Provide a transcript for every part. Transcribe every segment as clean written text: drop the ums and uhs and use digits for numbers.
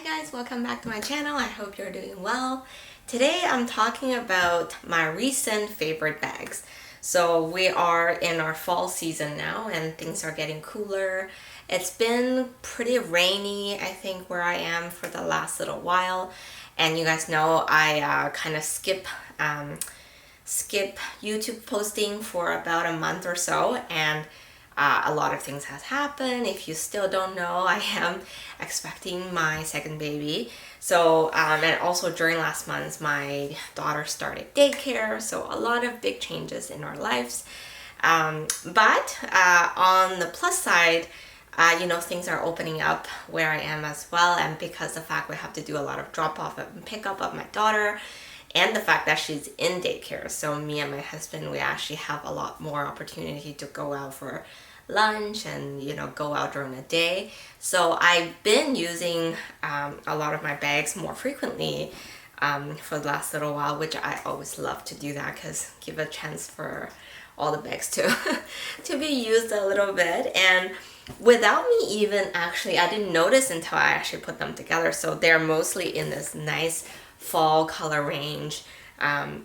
guys, welcome back to my channel. I hope you're doing well. Today I'm talking about my recent favorite bags. So we are in our fall season now and things are getting cooler. It's been pretty rainy, I think, where I am for the last little while. And you guys know I kind of skip YouTube posting for about a month or so, and a lot of things has happened. If you still don't know, I am expecting my second baby. So, and also during last month, my daughter started daycare. So a lot of big changes in our lives. But on the plus side, you know, things are opening up where I am as well. And because the fact we have to do a lot of drop off and pick up of my daughter, and the fact that she's in daycare. So me and my husband, we actually have a lot more opportunity to go out for lunch and, you know, go out during the day. So I've been using a lot of my bags more frequently for the last little while, which I always love to do that because give a chance for all the bags to to be used a little bit. And without me even actually, I didn't notice until I actually put them together. So they're mostly in this nice fall color range,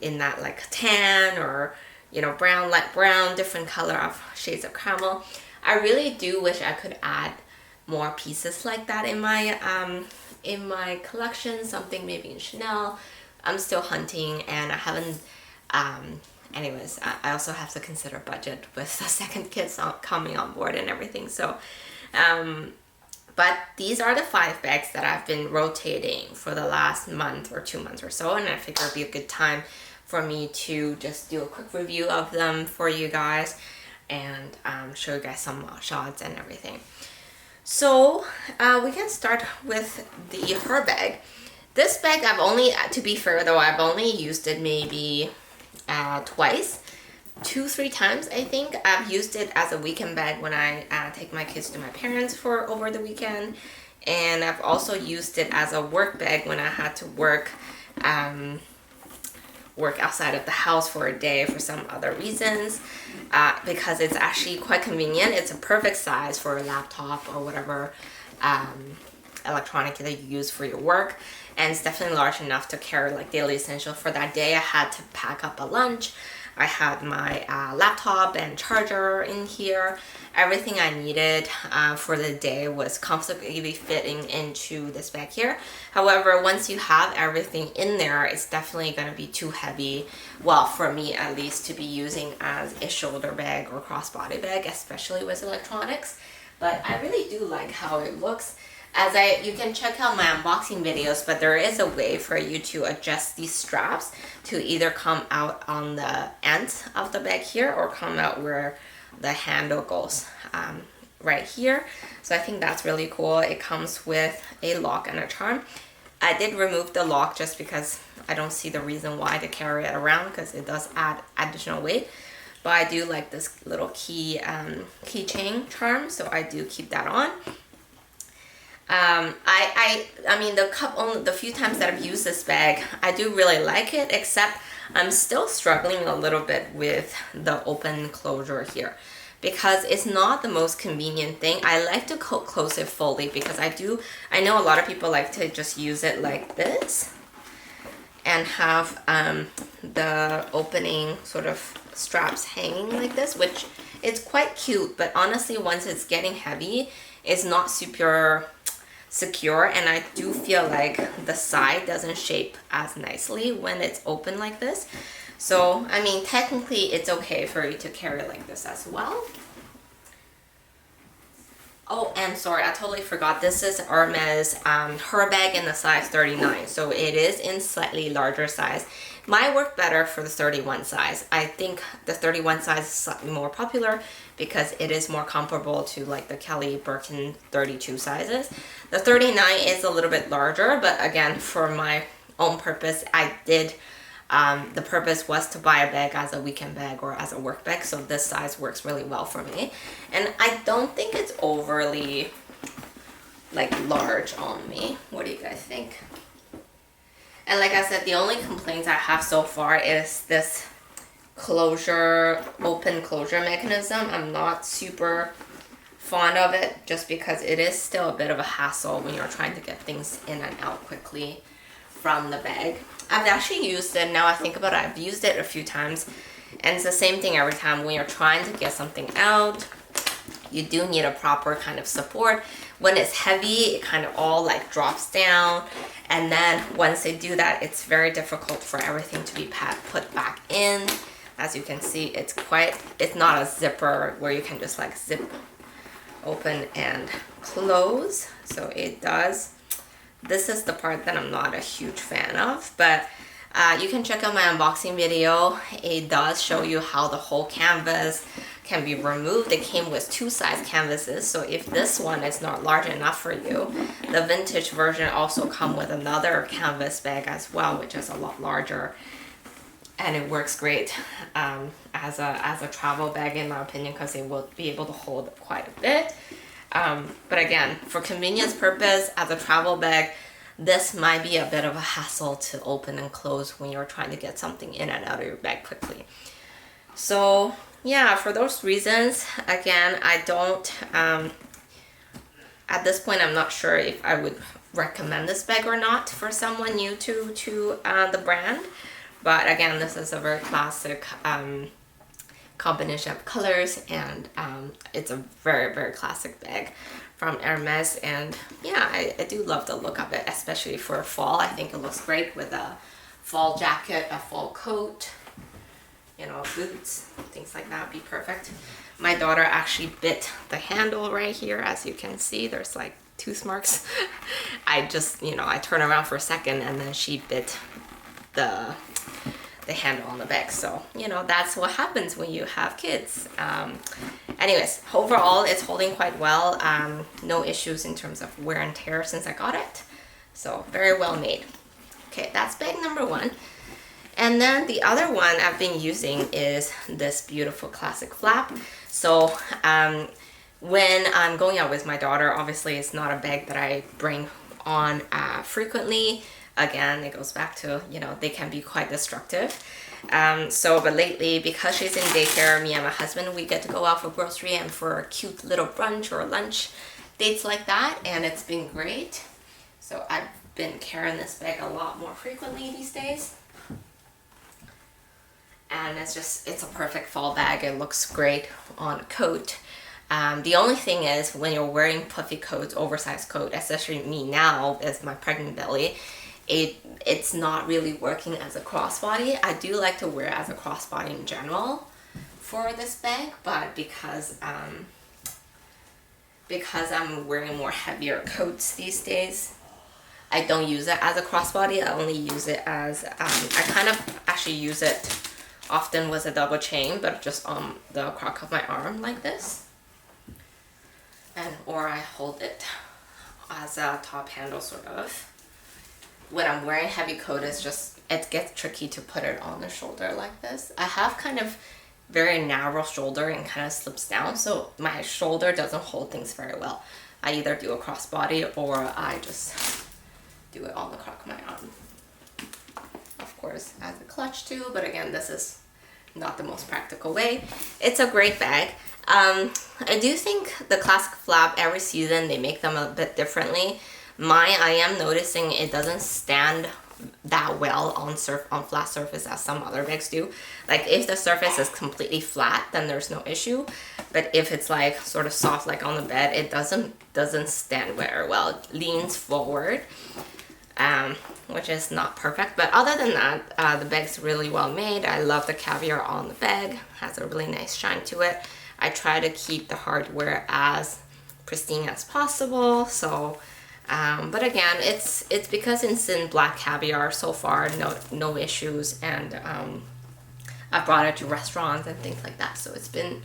in that like tan or, you know, brown, light brown, different color of shades of caramel. I really do wish I could add more pieces like that in my collection, something maybe in Chanel. I'm still hunting and I haven't, anyways, I also have to consider budget with the second kid coming on board and everything. So, but these are the 5 bags that I've been rotating for the last month or 2 months or so, and I figure it'd be a good time for me to just do a quick review of them for you guys and show you guys some shots and everything. So we can start with the Herbag. This bag I've only, to be fair though, I've only used it maybe twice. 2-3 times I think. I've used it as a weekend bag when I take my kids to my parents for over the weekend, and I've also used it as a work bag when I had to work outside of the house for a day for some other reasons, because it's actually quite convenient. It's a perfect size for a laptop or whatever electronic that you use for your work, and it's definitely large enough to carry like daily essential. For that day I had to pack up a lunch. I had my laptop and charger in here. Everything I needed for the day was comfortably fitting into this bag here. However, once you have everything in there, it's definitely going to be too heavy. Well, for me at least, to be using as a shoulder bag or crossbody bag, especially with electronics. But I really do like how it looks. You can check out my unboxing videos, but there is a way for you to adjust these straps to either come out on the ends of the bag here or come out where the handle goes, right here. So I think that's really cool. It comes with a lock and a charm. I did remove the lock just because I don't see the reason why to carry it around, because it does add additional weight. But I do like this little keychain charm, so I do keep that on. I mean, the few times that I've used this bag, I do really like it, except I'm still struggling a little bit with the open closure here because it's not the most convenient thing. I like to close it fully because I know a lot of people like to just use it like this and have the opening sort of straps hanging like this, which is quite cute, but honestly, once it's getting heavy, it's not super secure, and I do feel like the side doesn't shape as nicely when it's open like this. So I mean, technically it's okay for you to carry like this as well. Oh, and sorry, I totally forgot, this is Hermes Herbag in the size 39, so it is in slightly larger size. Might work better for the 31 size. I think the 31 size is slightly more popular because it is more comparable to like the Kelly Birkin 32 sizes. The 39 is a little bit larger, but again, for my own purpose, I did, the purpose was to buy a bag as a weekend bag or as a work bag, so this size works really well for me. And I don't think it's overly like large on me. What do you guys think? And like I said, the only complaints I have so far is this open closure mechanism. I'm not super fond of it just because it is still a bit of a hassle when you're trying to get things in and out quickly from the bag. I've actually used it, now I think about it, I've used it a few times, and it's the same thing every time. When you're trying to get something out, you do need a proper kind of support. When it's heavy, it kind of all like drops down, and then once they do that, it's very difficult for everything to be put back in. As you can see, it's not a zipper where you can just like zip open and close. So it does. This is the part that I'm not a huge fan of, but you can check out my unboxing video. It does show you how the whole canvas can be removed. It came with 2 size canvases, so if this one is not large enough for you, the vintage version also comes with another canvas bag as well, which is a lot larger, and it works great as a travel bag in my opinion, because it will be able to hold quite a bit. But again, for convenience purpose, as a travel bag, this might be a bit of a hassle to open and close when you're trying to get something in and out of your bag quickly. So yeah, for those reasons, again, I don't, at this point, I'm not sure if I would recommend this bag or not for someone new to the brand. But again, this is a very classic combination of colors, and it's a very, very classic bag from Hermes, and yeah, I do love the look of it, especially for fall. I think it looks great with a fall jacket, a fall coat, you know, boots, things like that would be perfect. My daughter actually bit the handle right here, as you can see. There's like tooth marks. I just, you know, I turn around for a second and then she bit the handle on the bag. So, you know, that's what happens when you have kids. Anyways, overall, it's holding quite well. No issues in terms of wear and tear since I got it. So, very well made. Okay, that's bag number 1. And then the other one I've been using is this beautiful classic flap. So, when I'm going out with my daughter, obviously it's not a bag that I bring on frequently. Again, it goes back to, you know, they can be quite destructive. But lately, because she's in daycare, me and my husband, we get to go out for grocery and for a cute little brunch or lunch dates like that, and it's been great. So I've been carrying this bag a lot more frequently these days. And it's a perfect fall bag. It looks great on a coat. The only thing is, when you're wearing puffy coats, oversized coat, especially me now as my pregnant belly, it's not really working as a crossbody. I do like to wear it as a crossbody in general for this bag, but because I'm wearing more heavier coats these days, I don't use it as a crossbody. I only use it as, I kind of actually use it often with a double chain, but just on the crook of my arm like this. Or I hold it as a top handle sort of. When I'm wearing heavy coat, it gets tricky to put it on the shoulder like this. I have kind of very narrow shoulder and kind of slips down, so my shoulder doesn't hold things very well. I either do a crossbody or I just do it on the crook of my arm. Of course, as a clutch too, but again, this is not the most practical way. It's a great bag. I do think the classic flap, every season they make them a bit differently. I am noticing it doesn't stand that well on flat surface as some other bags do. Like if the surface is completely flat, then there's no issue. But if it's like sort of soft like on the bed, it doesn't stand very well. It leans forward, which is not perfect. But other than that, the bag's really well made. I love the caviar on the bag. Has a really nice shine to it. I try to keep the hardware as pristine as possible. So. But again, it's because it's in black caviar so far, no issues, and I brought it to restaurants and things like that, so it's been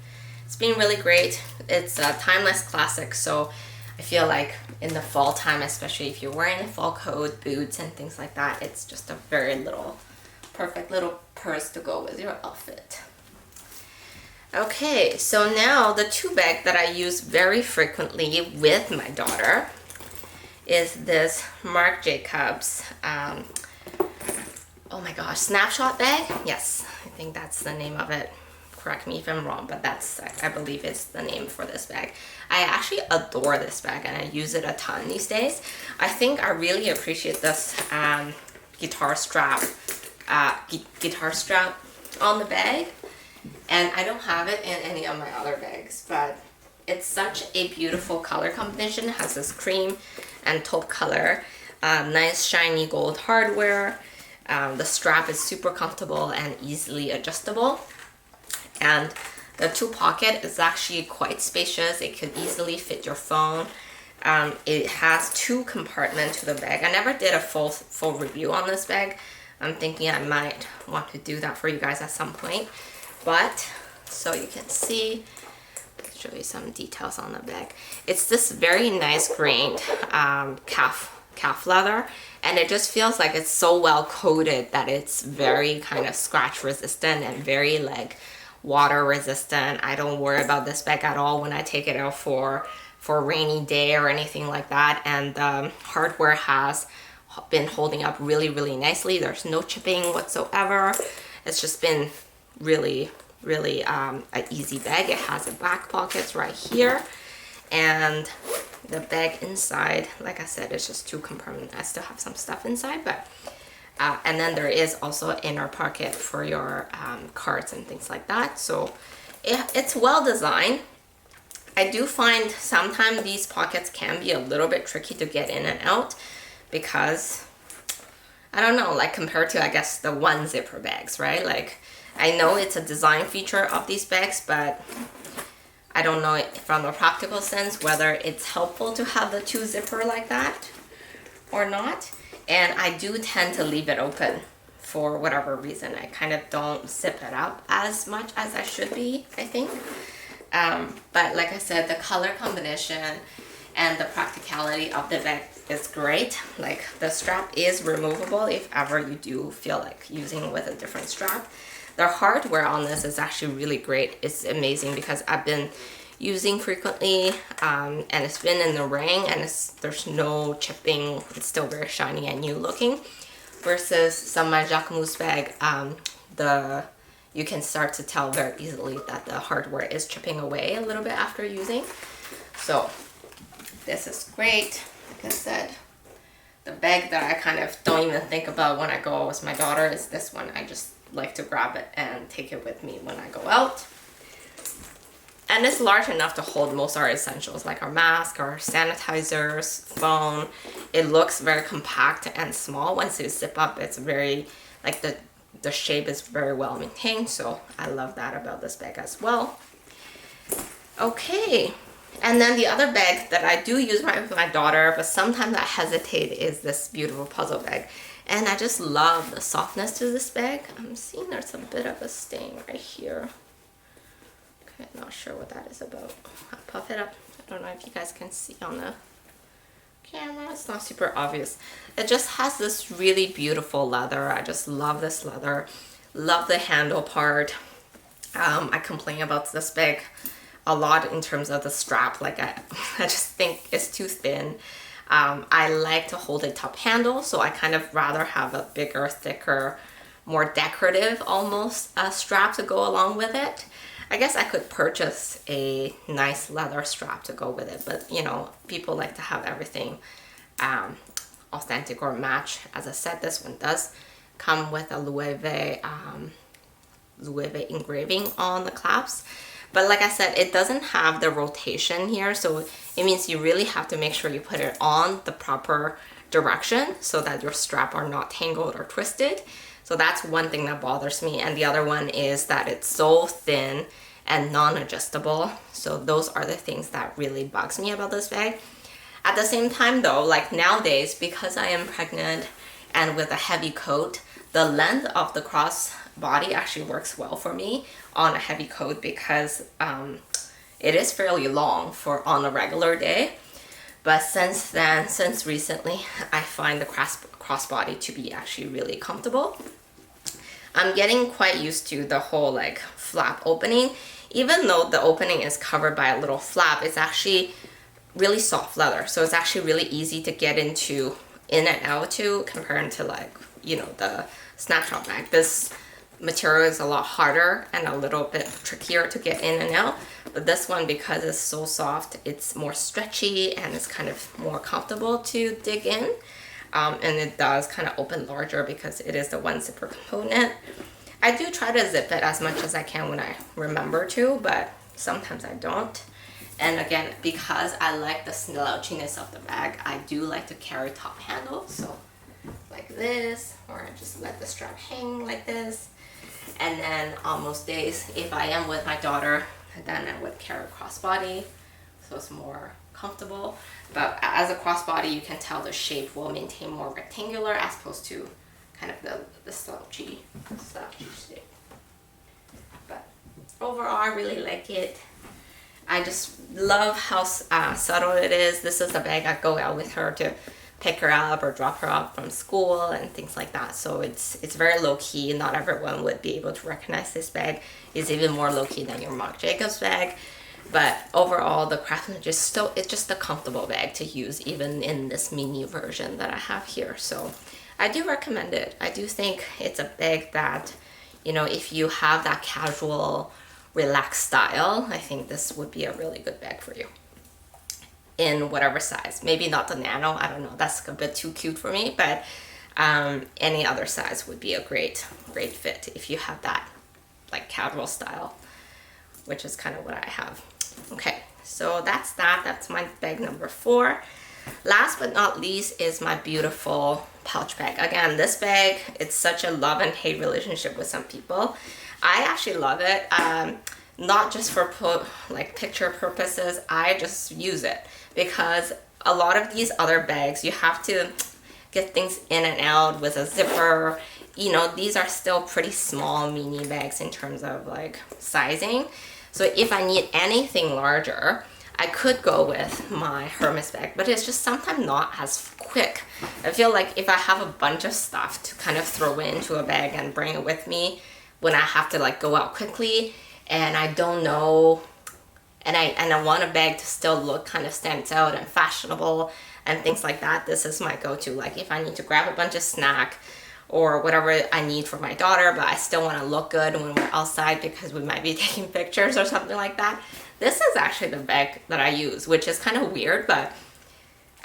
really great. It's a timeless classic, so I feel like in the fall time, especially if you're wearing a fall coat, boots, and things like that, it's just a perfect little purse to go with your outfit. Okay, so now the 2 bag that I use very frequently with my daughter is this Marc Jacobs, oh my gosh, Snapshot bag? Yes, I think that's the name of it. correct me if I'm wrong, but that's, I believe is the name for this bag. I actually adore this bag and I use it a ton these days. I think I really appreciate this guitar strap on the bag, and I don't have it in any of my other bags, but it's such a beautiful color combination. It has this cream and taupe color, nice shiny gold hardware. The strap is super comfortable and easily adjustable, and the two pocket is actually quite spacious. It could easily fit your phone. It has two compartments to the bag. I never did a full review on this bag. I'm thinking I might want to do that for you guys at some point, but so you can see, I'll show you some details on the bag. It's this very nice grained calf leather, and it just feels like it's so well coated that it's very kind of scratch resistant and very like water resistant. I don't worry about this bag at all when I take it out for a rainy day or anything like that, and the hardware has been holding up really nicely. There's no chipping whatsoever. It's just been really an easy bag. It has a back pockets right here, and the bag inside, like I said, it's just two compartments. I still have some stuff inside, but and then there is also an inner pocket for your cards and things like that. So it's well designed. I do find sometimes these pockets can be a little bit tricky to get in and out, because I don't know, like compared to, I guess, the one zipper bags, right? Like, I know it's a design feature of these bags, but I don't know from a practical sense whether it's helpful to have the two zipper like that or not. And I do tend to leave it open for whatever reason. I kind of don't zip it up as much as I should be, I think. But like I said, the color combination and the practicality of the bag is great. Like, the strap is removable if ever you do feel like using with a different strap. The hardware on this is actually really great. It's amazing because I've been using frequently, and it's been in the ring, and there's no chipping. It's still very shiny and new looking, versus some Marc Jacobs bag, you can start to tell very easily that the hardware is chipping away a little bit after using. So this is great. Like I said, the bag that I kind of don't even think about when I go out with my daughter is this one. I just like to grab it and take it with me when I go out. And it's large enough to hold most of our essentials, like our mask, our sanitizers, phone. It looks very compact and small. Once you zip up, it's very, like the shape is very well maintained. So I love that about this bag as well. Okay. And then the other bag that I do use with my daughter, but sometimes I hesitate, is this beautiful puzzle bag. And I just love the softness to this bag. I'm seeing there's a bit of a stain right here. Okay, not sure what that is about. I'll puff it up. I don't know if you guys can see on the camera. It's not super obvious. It just has this really beautiful leather. I just love this leather. Love the handle part. I complain about this bag a lot in terms of the strap. Like I just think it's too thin. I like to hold a top handle, so I kind of rather have a bigger, thicker, more decorative almost strap to go along with it. I guess I could purchase a nice leather strap to go with it, but you know, people like to have everything authentic or match. As I said, this one does come with a Loewe engraving on the clasps. But like I said, it doesn't have the rotation here, so it means you really have to make sure you put it on the proper direction so that your strap are not tangled or twisted. So that's one thing that bothers me. And the other one is that it's so thin and non-adjustable. So those are the things that really bugs me about this bag. At the same time though, like nowadays, because I am pregnant and with a heavy coat, the length of the crossbody actually works well for me on a heavy coat, because it is fairly long for on a regular day. But since recently, I find the crossbody to be actually really comfortable. I'm getting quite used to the whole like flap opening. Even though the opening is covered by a little flap, it's actually really soft leather. So it's actually really easy to get in and out to, compared to like, you know, the Snapshot bag. material is a lot harder and a little bit trickier to get in and out. But this one, because it's so soft, it's more stretchy and it's kind of more comfortable to dig in. And it does kind of open larger because it is the one zipper component. I do try to zip it as much as I can when I remember to, but sometimes I don't. And again, because I like the slouchiness of the bag, I do like to carry top handle. So like this, or I just let the strap hang like this. And then on most days, if I am with my daughter, then I would carry a crossbody, so it's more comfortable. But as a crossbody, you can tell the shape will maintain more rectangular as opposed to kind of the slouchy shape. But overall, I really like it. I just love how subtle it is. This is the bag I go out with her to pick her up or drop her off from school and things like that. So it's very low-key. Not everyone would be able to recognize this bag. It's even more low-key than your Marc Jacobs bag. But overall, the craftsmanship it's just a comfortable bag to use, even in this mini version that I have here. So I do recommend it. I do think it's a bag that, you know, if you have that casual, relaxed style, I think this would be a really good bag for you. In whatever size. Maybe not the nano, I don't know, that's a bit too cute for me, but any other size would be a great fit if you have that like casual style, which is kind of what I have. Okay, so that's my bag number 4. Last but not least is my beautiful pouch bag. Again, this bag, it's such a love and hate relationship with some people. I actually love it, not just for like picture purposes. I just use it because a lot of these other bags, you have to get things in and out with a zipper. You know, these are still pretty small mini bags in terms of like sizing. So if I need anything larger, I could go with my Hermes bag, but it's just sometimes not as quick. I feel like if I have a bunch of stuff to kind of throw into a bag and bring it with me when I have to like go out quickly and I don't know, and I want a bag to still look kind of stands out and fashionable and things like that, this is my go-to. Like if I need to grab a bunch of snack or whatever I need for my daughter, but I still want to look good when we're outside because we might be taking pictures or something like that, this is actually the bag that I use, which is kind of weird, but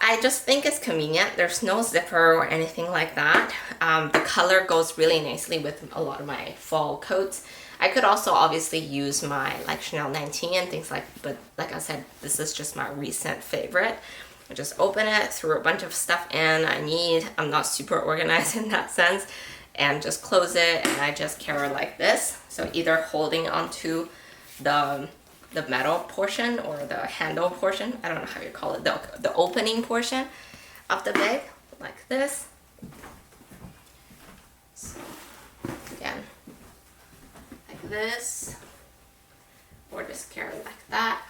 I just think it's convenient. There's no zipper or anything like that. The color goes really nicely with a lot of my fall coats. I could also obviously use my like Chanel 19 and things like, but like I said, this is just my recent favorite. I just open it, throw a bunch of stuff in I'm not super organized in that sense, and just close it, and I just carry like this. So either holding onto the metal portion or the handle portion, I don't know how you call it, the opening portion of the bag, like this. So again, like this, or just carry like that.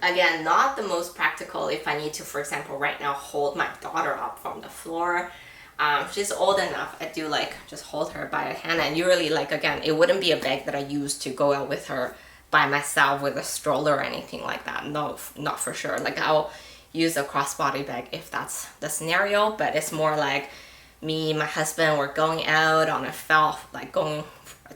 Again, not the most practical if I need to, for example, right now hold my daughter up from the floor. She's old enough, I do like just hold her by a hand, and usually like again, it wouldn't be a bag that I use to go out with her by myself with a stroller or anything like that. No, not for sure. Like I'll use a crossbody bag if that's the scenario, but it's more like me, my husband, we're going out on like going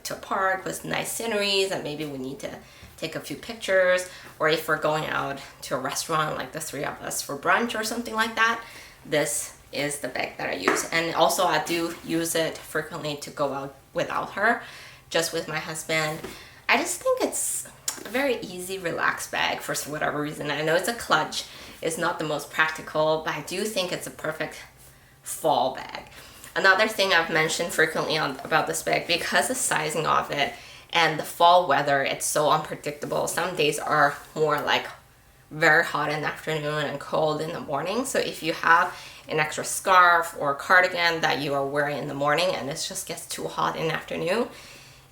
to a park with nice sceneries, and maybe we need to take a few pictures, or if we're going out to a restaurant like the 3 of us for brunch or something like that, this is the bag that I use. And also I do use it frequently to go out without her, just with my husband. I just think it's a very easy, relaxed bag for whatever reason. I know it's a clutch, it's not the most practical, but I do think it's a perfect fall bag. Another thing I've mentioned frequently about this bag, because the sizing of it and the fall weather, it's so unpredictable. Some days are more like very hot in the afternoon and cold in the morning. So if you have an extra scarf or cardigan that you are wearing in the morning and it just gets too hot in the afternoon,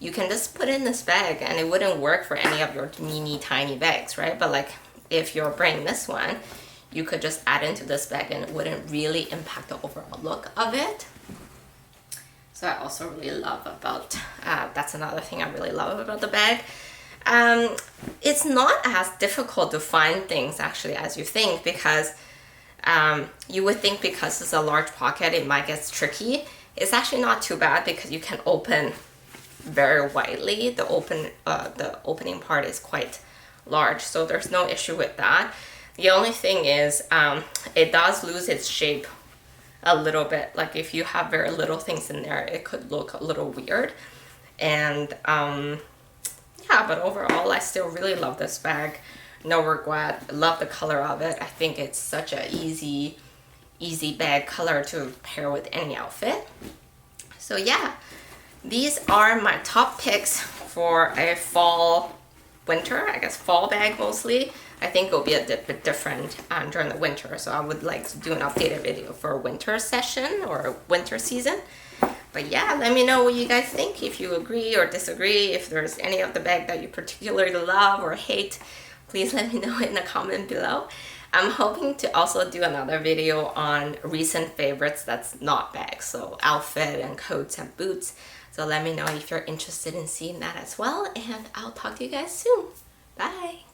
you can just put in this bag, and it wouldn't work for any of your mini tiny bags, right? But like if you're bringing this one, you could just add into this bag and it wouldn't really impact the overall look of it. So I also really love about, that's another thing I really love about the bag. It's not as difficult to find things actually as you think, because you would think because it's a large pocket it might get tricky. It's actually not too bad because you can open very widely. The opening part is quite large, so there's no issue with that. The only thing is it does lose its shape a little bit. Like if you have very little things in there, it could look a little weird. And yeah, but overall I still really love this bag. No regret. Love the color of it. I think it's such a easy bag color to pair with any outfit. So yeah, these are my top picks for a fall winter, I guess fall bag mostly. I think it'll be a bit different during the winter, so I would like to do an updated video for a winter session or a winter season. But yeah, let me know what you guys think, if you agree or disagree, if there's any of the bag that you particularly love or hate, please let me know in the comment below. I'm hoping to also do another video on recent favorites that's not bags, so outfit and coats and boots. So let me know if you're interested in seeing that as well, and I'll talk to you guys soon. Bye!